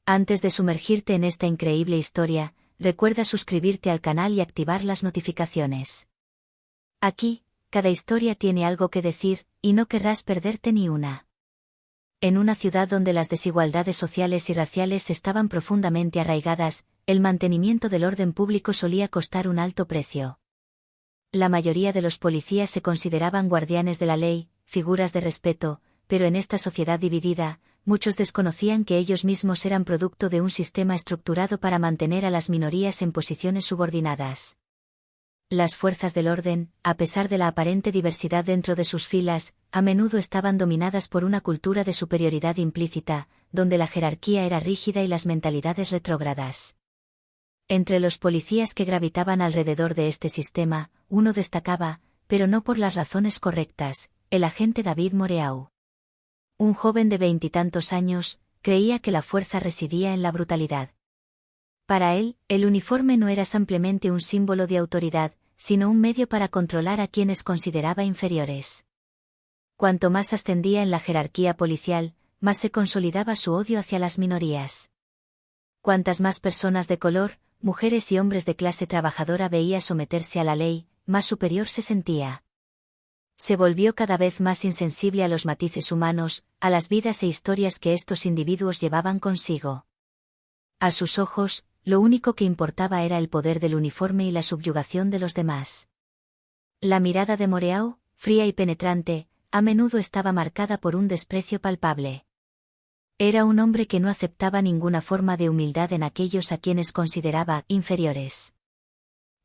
Antes de sumergirte en esta increíble historia, recuerda suscribirte al canal y activar las notificaciones. Aquí, cada historia tiene algo que decir, y no querrás perderte ni una. En una ciudad donde las desigualdades sociales y raciales estaban profundamente arraigadas, el mantenimiento del orden público solía costar un alto precio. La mayoría de los policías se consideraban guardianes de la ley, figuras de respeto, pero en esta sociedad dividida, muchos desconocían que ellos mismos eran producto de un sistema estructurado para mantener a las minorías en posiciones subordinadas. Las fuerzas del orden, a pesar de la aparente diversidad dentro de sus filas, a menudo estaban dominadas por una cultura de superioridad implícita, donde la jerarquía era rígida y las mentalidades retrógradas. Entre los policías que gravitaban alrededor de este sistema, uno destacaba, pero no por las razones correctas, el agente David Moreau. Un joven de 20 y tantos años, creía que la fuerza residía en la brutalidad. Para él, el uniforme no era simplemente un símbolo de autoridad, sino un medio para controlar a quienes consideraba inferiores. Cuanto más ascendía en la jerarquía policial, más se consolidaba su odio hacia las minorías. Cuantas más personas de color, mujeres y hombres de clase trabajadora veía someterse a la ley, más superior se sentía. Se volvió cada vez más insensible a los matices humanos, a las vidas e historias que estos individuos llevaban consigo. A sus ojos, lo único que importaba era el poder del uniforme y la subyugación de los demás. La mirada de Moreau, fría y penetrante, a menudo estaba marcada por un desprecio palpable. Era un hombre que no aceptaba ninguna forma de humildad en aquellos a quienes consideraba inferiores.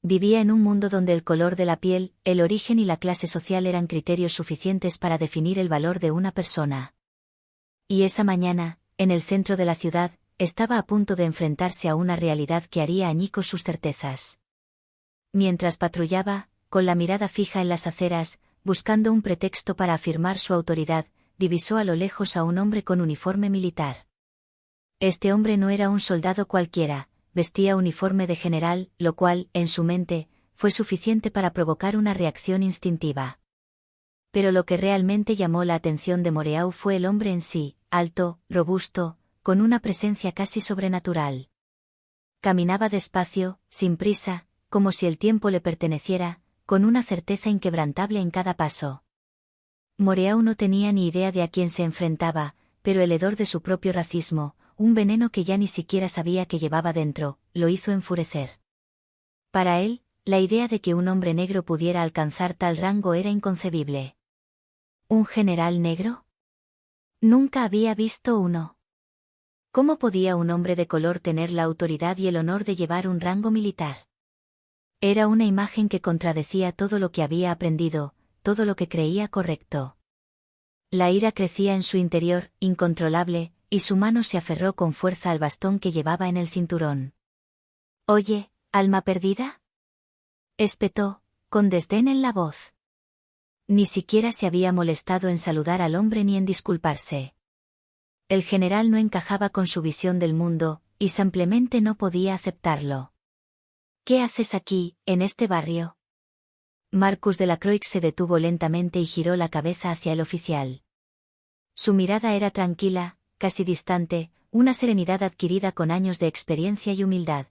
Vivía en un mundo donde el color de la piel, el origen y la clase social eran criterios suficientes para definir el valor de una persona. Y esa mañana, en el centro de la ciudad, estaba a punto de enfrentarse a una realidad que haría añicos sus certezas. Mientras patrullaba, con la mirada fija en las aceras, buscando un pretexto para afirmar su autoridad, divisó a lo lejos a un hombre con uniforme militar. Este hombre no era un soldado cualquiera, vestía uniforme de general, lo cual, en su mente, fue suficiente para provocar una reacción instintiva. Pero lo que realmente llamó la atención de Moreau fue el hombre en sí, alto, robusto, con una presencia casi sobrenatural. Caminaba despacio, sin prisa, como si el tiempo le perteneciera, con una certeza inquebrantable en cada paso. Moreau no tenía ni idea de a quién se enfrentaba, pero el hedor de su propio racismo, un veneno que ya ni siquiera sabía que llevaba dentro, lo hizo enfurecer. Para él, la idea de que un hombre negro pudiera alcanzar tal rango era inconcebible. ¿Un general negro? Nunca había visto uno. ¿Cómo podía un hombre de color tener la autoridad y el honor de llevar un rango militar? Era una imagen que contradecía todo lo que había aprendido, todo lo que creía correcto. La ira crecía en su interior, incontrolable, y su mano se aferró con fuerza al bastón que llevaba en el cinturón. «Oye, alma perdida», espetó, con desdén en la voz. Ni siquiera se había molestado en saludar al hombre ni en disculparse. El general no encajaba con su visión del mundo, y simplemente no podía aceptarlo. «¿Qué haces aquí, en este barrio?» Marcus Delacroix se detuvo lentamente y giró la cabeza hacia el oficial. Su mirada era tranquila, casi distante, una serenidad adquirida con años de experiencia y humildad.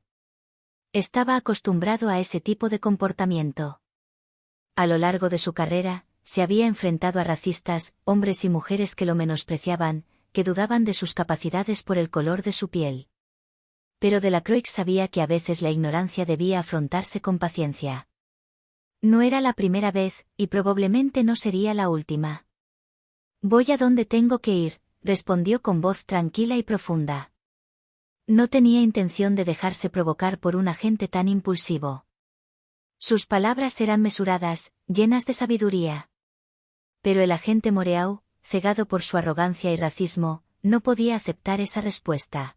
Estaba acostumbrado a ese tipo de comportamiento. A lo largo de su carrera, se había enfrentado a racistas, hombres y mujeres que lo menospreciaban, que dudaban de sus capacidades por el color de su piel. Pero Delacroix sabía que a veces la ignorancia debía afrontarse con paciencia. No era la primera vez, y probablemente no sería la última. «Voy a donde tengo que ir», respondió con voz tranquila y profunda. No tenía intención de dejarse provocar por un agente tan impulsivo. Sus palabras eran mesuradas, llenas de sabiduría. Pero el agente Moreau, cegado por su arrogancia y racismo, no podía aceptar esa respuesta.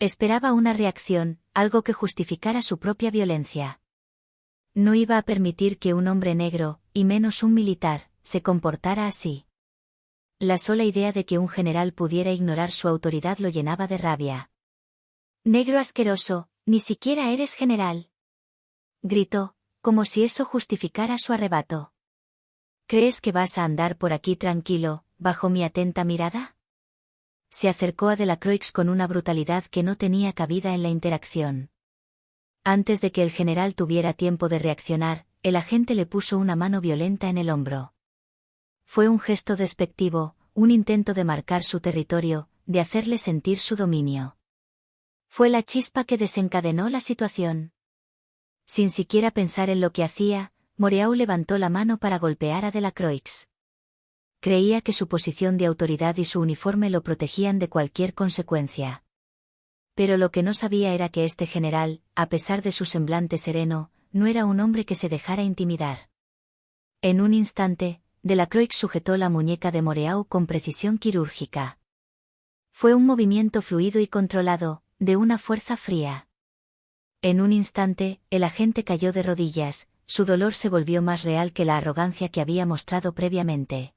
Esperaba una reacción, algo que justificara su propia violencia. No iba a permitir que un hombre negro, y menos un militar, se comportara así. La sola idea de que un general pudiera ignorar su autoridad lo llenaba de rabia. «Negro asqueroso, ni siquiera eres general», gritó, como si eso justificara su arrebato. «¿Crees que vas a andar por aquí tranquilo, bajo mi atenta mirada? Se acercó a Delacroix con una brutalidad que no tenía cabida en la interacción. Antes de que el general tuviera tiempo de reaccionar, el agente le puso una mano violenta en el hombro. Fue un gesto despectivo, un intento de marcar su territorio, de hacerle sentir su dominio. Fue la chispa que desencadenó la situación. Sin siquiera pensar en lo que hacía, Moreau levantó la mano para golpear a Delacroix. Creía que su posición de autoridad y su uniforme lo protegían de cualquier consecuencia. Pero lo que no sabía era que este general, a pesar de su semblante sereno, no era un hombre que se dejara intimidar. En un instante, Delacroix sujetó la muñeca de Moreau con precisión quirúrgica. Fue un movimiento fluido y controlado, de una fuerza fría. En un instante, el agente cayó de rodillas, su dolor se volvió más real que la arrogancia que había mostrado previamente.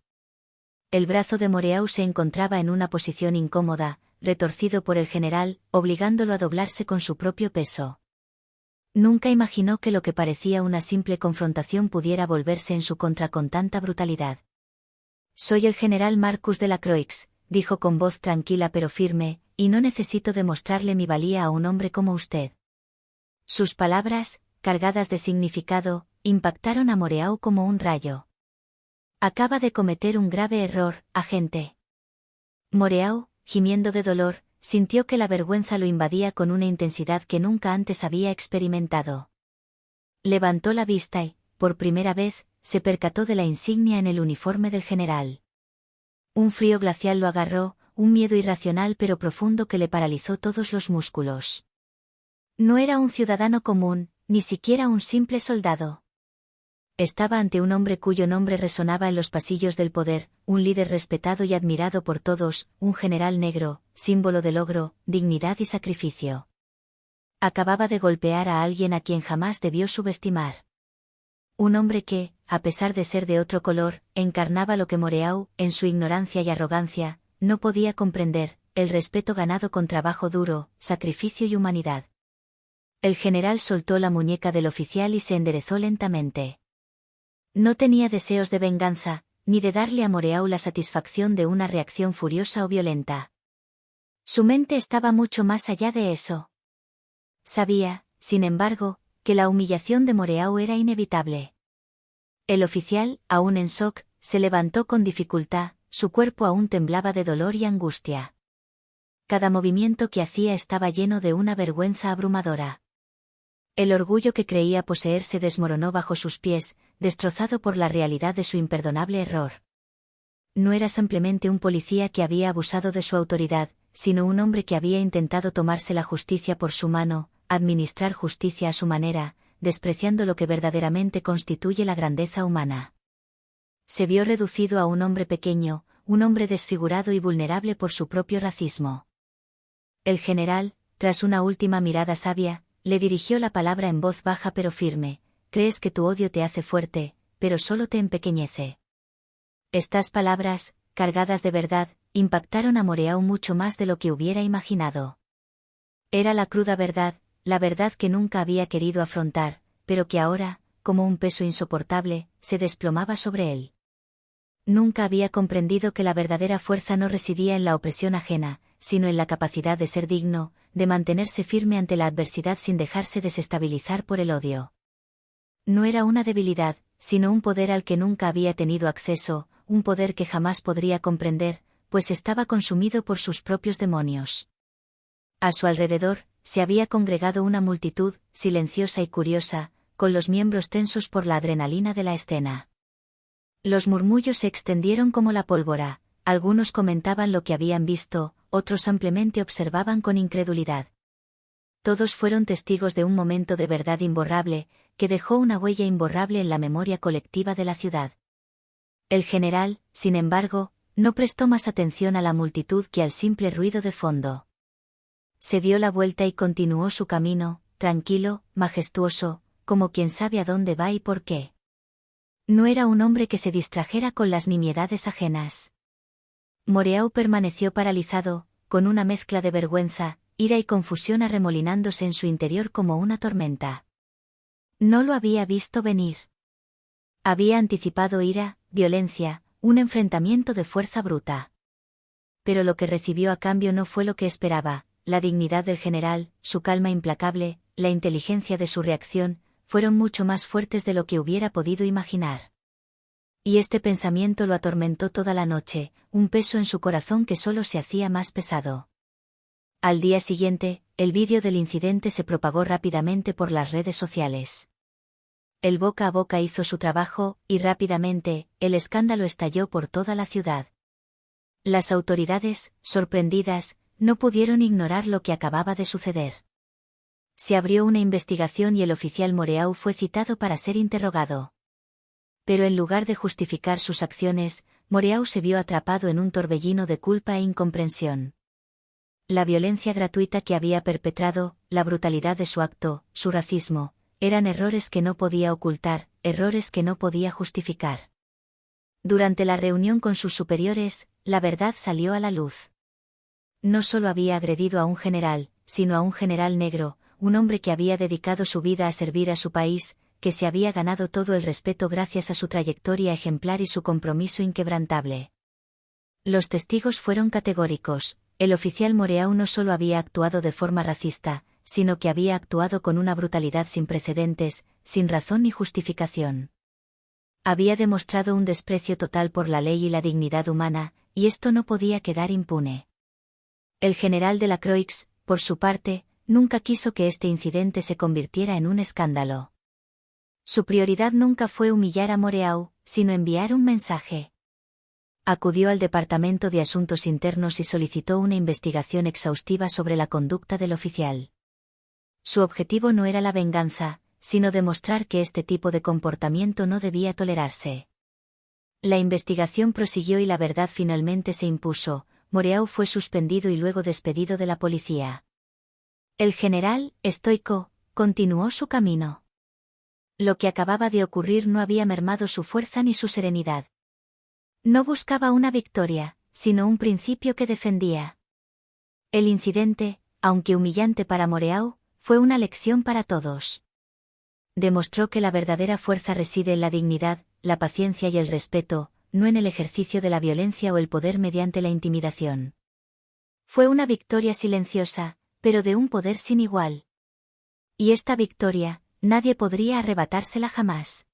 El brazo de Moreau se encontraba en una posición incómoda, retorcido por el general, obligándolo a doblarse con su propio peso. Nunca imaginó que lo que parecía una simple confrontación pudiera volverse en su contra con tanta brutalidad. «Soy el general Marcus Delacroix», dijo con voz tranquila pero firme, «y no necesito demostrarle mi valía a un hombre como usted». Sus palabras, cargadas de significado, impactaron a Moreau como un rayo. «Acaba de cometer un grave error, agente». Moreau, gimiendo de dolor, sintió que la vergüenza lo invadía con una intensidad que nunca antes había experimentado. Levantó la vista y, por primera vez, se percató de la insignia en el uniforme del general. Un frío glacial lo agarró, un miedo irracional pero profundo que le paralizó todos los músculos. No era un ciudadano común, ni siquiera un simple soldado. Estaba ante un hombre cuyo nombre resonaba en los pasillos del poder, un líder respetado y admirado por todos, un general negro, símbolo de logro, dignidad y sacrificio. Acababa de golpear a alguien a quien jamás debió subestimar. Un hombre que, a pesar de ser de otro color, encarnaba lo que Moreau, en su ignorancia y arrogancia, no podía comprender, el respeto ganado con trabajo duro, sacrificio y humanidad. El general soltó la muñeca del oficial y se enderezó lentamente. No tenía deseos de venganza, ni de darle a Moreau la satisfacción de una reacción furiosa o violenta. Su mente estaba mucho más allá de eso. Sabía, sin embargo, que la humillación de Moreau era inevitable. El oficial, aún en shock, se levantó con dificultad, su cuerpo aún temblaba de dolor y angustia. Cada movimiento que hacía estaba lleno de una vergüenza abrumadora. El orgullo que creía poseer se desmoronó bajo sus pies, destrozado por la realidad de su imperdonable error. No era simplemente un policía que había abusado de su autoridad, sino un hombre que había intentado tomarse la justicia por su mano, administrar justicia a su manera, despreciando lo que verdaderamente constituye la grandeza humana. Se vio reducido a un hombre pequeño, un hombre desfigurado y vulnerable por su propio racismo. El general, tras una última mirada sabia, le dirigió la palabra en voz baja pero firme: «Crees que tu odio te hace fuerte, pero solo te empequeñece». Estas palabras, cargadas de verdad, impactaron a Moreau mucho más de lo que hubiera imaginado. Era la cruda verdad, la verdad que nunca había querido afrontar, pero que ahora, como un peso insoportable, se desplomaba sobre él. Nunca había comprendido que la verdadera fuerza no residía en la opresión ajena, sino en la capacidad de ser digno, de mantenerse firme ante la adversidad sin dejarse desestabilizar por el odio. No era una debilidad, sino un poder al que nunca había tenido acceso, un poder que jamás podría comprender, pues estaba consumido por sus propios demonios. A su alrededor, se había congregado una multitud, silenciosa y curiosa, con los miembros tensos por la adrenalina de la escena. Los murmullos se extendieron como la pólvora, algunos comentaban lo que habían visto, otros simplemente observaban con incredulidad. Todos fueron testigos de un momento de verdad imborrable, que dejó una huella imborrable en la memoria colectiva de la ciudad. El general, sin embargo, no prestó más atención a la multitud que al simple ruido de fondo. Se dio la vuelta y continuó su camino, tranquilo, majestuoso, como quien sabe a dónde va y por qué. No era un hombre que se distrajera con las nimiedades ajenas. Moreau permaneció paralizado, con una mezcla de vergüenza, ira y confusión arremolinándose en su interior como una tormenta. No lo había visto venir. Había anticipado ira, violencia, un enfrentamiento de fuerza bruta. pero lo que recibió a cambio no fue lo que esperaba. La dignidad del general, su calma implacable, la inteligencia de su reacción, fueron mucho más fuertes de lo que hubiera podido imaginar. Y este pensamiento lo atormentó toda la noche, un peso en su corazón que solo se hacía más pesado. Al día siguiente, el vídeo del incidente se propagó rápidamente por las redes sociales. El boca a boca hizo su trabajo, y rápidamente, el escándalo estalló por toda la ciudad. Las autoridades, sorprendidas, no pudieron ignorar lo que acababa de suceder. Se abrió una investigación y el oficial Moreau fue citado para ser interrogado. Pero en lugar de justificar sus acciones, Moreau se vio atrapado en un torbellino de culpa e incomprensión. La violencia gratuita que había perpetrado, la brutalidad de su acto, su racismo, eran errores que no podía ocultar, errores que no podía justificar. Durante la reunión con sus superiores, la verdad salió a la luz. No solo había agredido a un general, sino a un general negro, un hombre que había dedicado su vida a servir a su país, que se había ganado todo el respeto gracias a su trayectoria ejemplar y su compromiso inquebrantable. Los testigos fueron categóricos: el oficial Moreau no solo había actuado de forma racista, sino que había actuado con una brutalidad sin precedentes, sin razón ni justificación. Había demostrado un desprecio total por la ley y la dignidad humana, y esto no podía quedar impune. El general de la Croix, por su parte, nunca quiso que este incidente se convirtiera en un escándalo. Su prioridad nunca fue humillar a Moreau, sino enviar un mensaje. Acudió al Departamento de Asuntos Internos y solicitó una investigación exhaustiva sobre la conducta del oficial. Su objetivo no era la venganza, sino demostrar que este tipo de comportamiento no debía tolerarse. La investigación prosiguió y la verdad finalmente se impuso: Moreau fue suspendido y luego despedido de la policía. El general, estoico, continuó su camino. Lo que acababa de ocurrir no había mermado su fuerza ni su serenidad. No buscaba una victoria, sino un principio que defendía. El incidente, aunque humillante para Moreau, fue una lección para todos. Demostró que la verdadera fuerza reside en la dignidad, la paciencia y el respeto, no en el ejercicio de la violencia o el poder mediante la intimidación. Fue una victoria silenciosa, pero de un poder sin igual. Y esta victoria, nadie podría arrebatársela jamás.